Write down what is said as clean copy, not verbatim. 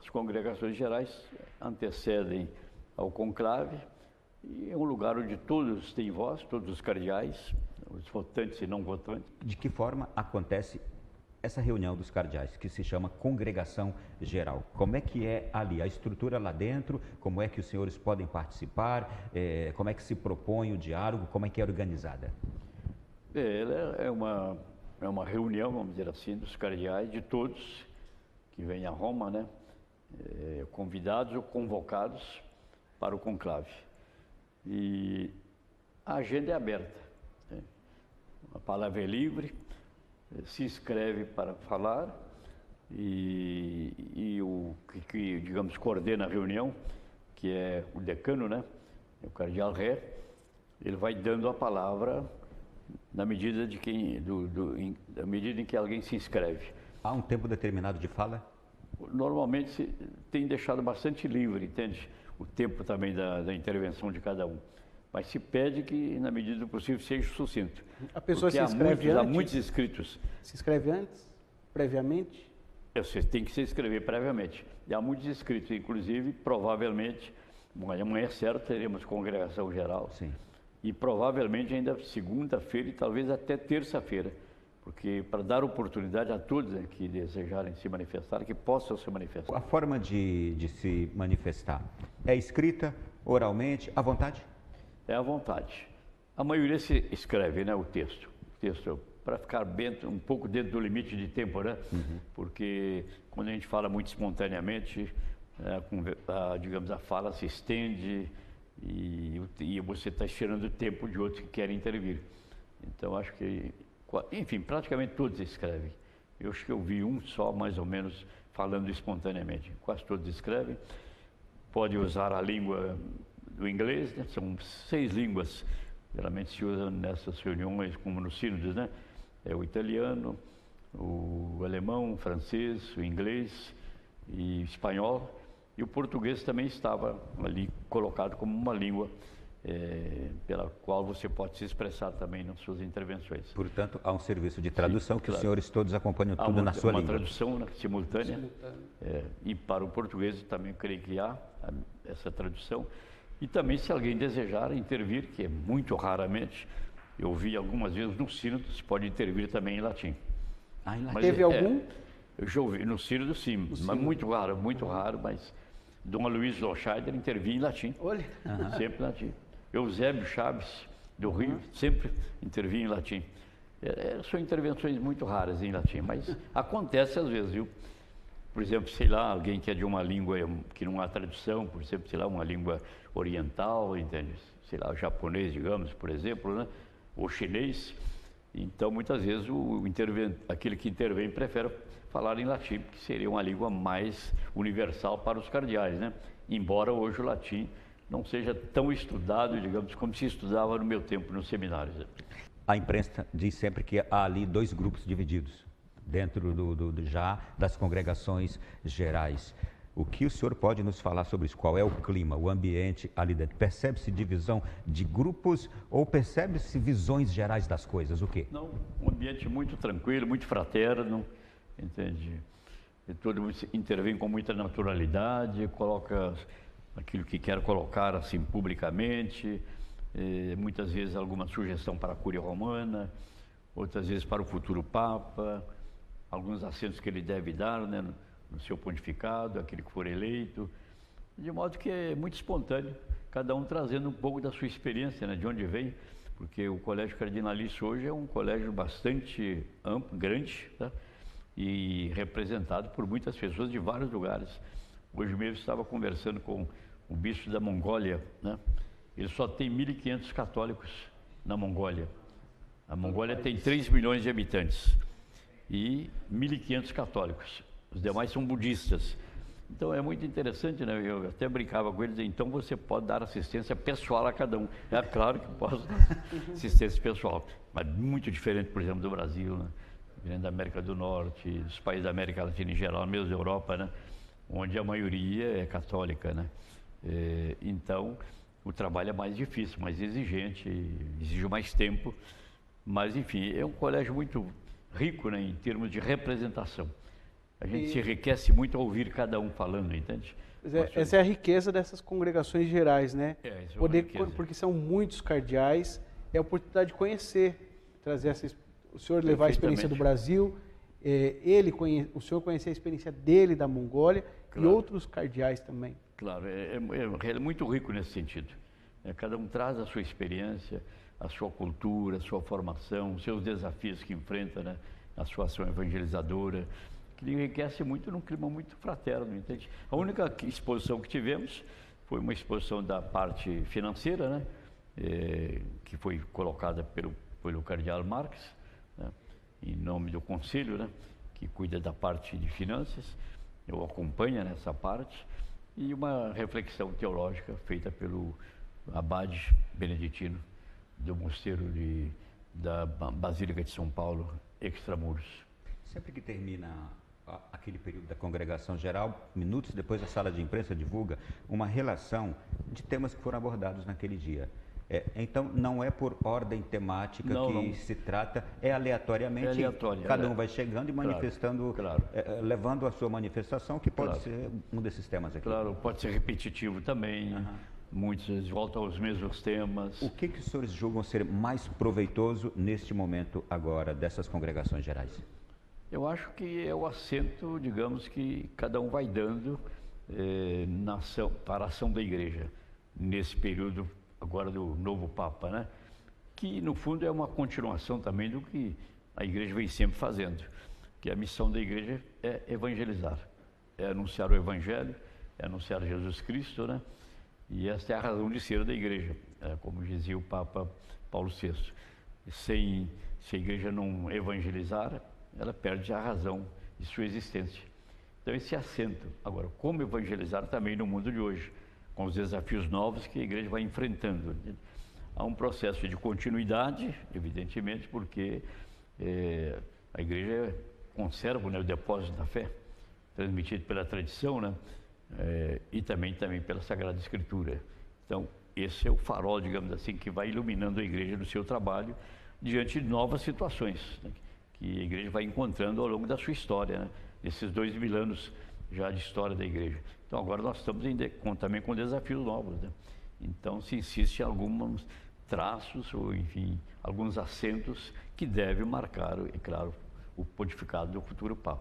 As congregações gerais antecedem ao conclave e é um lugar onde todos têm voz, todos os cardeais, os votantes e não votantes. De que forma acontece essa reunião dos cardeais, que se chama Congregação Geral? Como é que é ali, a estrutura lá dentro, como é que os senhores podem participar, como é que se propõe o diálogo, como é que é organizada? Ela é uma reunião, vamos dizer assim, dos cardeais, de todos que vêm a Roma, né? Convidados ou convocados para o conclave. E a agenda é aberta, né? A palavra é livre, se inscreve para falar e o que, digamos, coordena a reunião, que é o decano, né? O cardeal Ré, ele vai dando a palavra na medida da medida em que alguém se inscreve. Há um tempo determinado de fala? Normalmente se tem deixado bastante livre, entende? O tempo também da intervenção de cada um. Mas se pede que, na medida do possível, seja sucinto. A pessoa porque se inscreve antes? Há muitos inscritos. Se inscreve antes? Previamente? Você tem que se inscrever previamente. E há muitos inscritos, inclusive, provavelmente, amanhã é certo, teremos congregação geral. Sim. E provavelmente ainda segunda-feira e talvez até terça-feira. Porque para dar oportunidade a todos, né, que desejarem se manifestar, que possam se manifestar. A forma de se manifestar é escrita, oralmente, à vontade? É à vontade. A maioria se escreve, né, o texto. O texto para ficar um pouco dentro do limite de tempo, né? Uhum. Porque quando a gente fala muito espontaneamente, digamos, a fala se estende e você está tirando o tempo de outros que querem intervir. Então, acho que, enfim, praticamente todos escrevem. Eu acho que eu vi um só, mais ou menos, falando espontaneamente. Quase todos escrevem. Pode usar a língua do inglês, né? São 6 línguas, geralmente se usam nessas reuniões, como nos sínodos, né? É o italiano, o alemão, o francês, o inglês e o espanhol. E o português também estava ali colocado como uma língua pela qual você pode se expressar também nas suas intervenções. Portanto, há um serviço de tradução. Sim, que claro. Os senhores todos acompanham há tudo na sua língua. Há uma tradução, né, simultânea. E para o português também creio que há essa tradução. E também, se alguém desejar intervir, que é muito raramente, eu vi algumas vezes no sínodo, se pode intervir também em latim. Ah, em latim. Mas teve algum? Eu já ouvi, no sínodo sim, mas muito raro, mas Dom Aloysio Loscheider intervinha em latim. Olha. Sempre em latim. Eusébio Chaves, do Rio, sempre intervinha em latim. São intervenções muito raras em latim, mas acontece às vezes, viu? Por exemplo, sei lá, alguém que é de uma língua que não há tradução, por exemplo, sei lá, uma língua oriental, entende? Sei lá, o japonês, digamos, por exemplo, né? Ou chinês. Então, muitas vezes, aquele que intervém prefere falar em latim, que seria uma língua mais universal para os cardeais, né? Embora hoje o latim não seja tão estudado, digamos, como se estudava no meu tempo nos seminários. A imprensa diz sempre que há ali 2 grupos divididos, dentro já das congregações gerais. O que o senhor pode nos falar sobre isso? Qual é o clima, o ambiente ali dentro? Percebe-se divisão de grupos ou percebe-se visões gerais das coisas? O quê? Não, um ambiente muito tranquilo, muito fraterno, entende? E todo mundo intervém com muita naturalidade, coloca aquilo que quer colocar assim publicamente, muitas vezes alguma sugestão para a Cúria Romana, outras vezes para o futuro Papa, alguns assentos que ele deve dar, né, no seu pontificado, aquele que for eleito, de modo que é muito espontâneo, cada um trazendo um pouco da sua experiência, né, de onde vem, porque o Colégio Cardinalício hoje é um colégio bastante amplo, grande, tá? E representado por muitas pessoas de vários lugares. Hoje mesmo estava conversando com o bispo da Mongólia, né? Ele só tem 1.500 católicos na Mongólia. A Mongólia tem 3 milhões de habitantes e 1.500 católicos. Os demais são budistas. Então é muito interessante, né? Eu até brincava com eles, então você pode dar assistência pessoal a cada um. É claro que posso dar assistência pessoal, mas muito diferente, por exemplo, do Brasil, né? Da América do Norte, dos países da América Latina em geral, mesmo da Europa, né? Onde a maioria é católica, né? Então, o trabalho é mais difícil, mais exigente, exige mais tempo, mas enfim, é um colégio muito rico, né, em termos de representação. A gente se enriquece muito ao ouvir cada um falando, entende? Essa é a riqueza dessas congregações gerais, né? Isso porque são muitos cardeais, é a oportunidade de conhecer, trazer o senhor levar a experiência do Brasil, o senhor conhecer a experiência dele da Mongólia, claro, e outros cardeais também. Claro, é muito rico nesse sentido. Cada um traz a sua experiência, a sua cultura, a sua formação, os seus desafios que enfrenta, né? A sua ação evangelizadora, que enriquece muito num clima muito fraterno, entende? A única exposição que tivemos foi uma exposição da parte financeira, né? Que foi colocada pelo cardeal Marques, né? Em nome do conselho, né? Que cuida da parte de finanças, eu acompanho nessa parte, e uma reflexão teológica feita pelo abade beneditino do mosteiro da Basílica de São Paulo, Extramuros. Sempre que termina aquele período da congregação geral, minutos depois a sala de imprensa divulga uma relação de temas que foram abordados naquele dia. Então, não é por ordem temática se trata, é aleatoriamente, cada um vai chegando e manifestando, claro. Levando a sua manifestação, que pode ser um desses temas aqui. Claro, pode ser repetitivo também, muitas vezes voltam aos mesmos temas. O que os senhores julgam ser mais proveitoso neste momento agora dessas congregações gerais? Eu acho que é o acento, digamos, que cada um vai dando para a ação da igreja, nesse período agora do novo Papa, né? Que no fundo é uma continuação também do que a igreja vem sempre fazendo, que a missão da igreja é evangelizar, é anunciar o evangelho, é anunciar Jesus Cristo, né? E esta é a razão de ser da igreja, como dizia o Papa Paulo VI. Se a igreja não evangelizar, ela perde a razão de sua existência. Então esse acento. Agora, como evangelizar também no mundo de hoje, com os desafios novos que a igreja vai enfrentando. Há um processo de continuidade, evidentemente, porque a igreja conserva, né, o depósito da fé, transmitido pela tradição, né, e também pela Sagrada Escritura. Então, esse é o farol, digamos assim, que vai iluminando a igreja no seu trabalho diante de novas situações, né, que a igreja vai encontrando ao longo da sua história, né, esses 2000 anos já de história da igreja. Então agora nós estamos também com desafios novos, né? Então se insiste em alguns traços, ou enfim, alguns acentos que devem marcar, é claro, o pontificado do futuro Papa.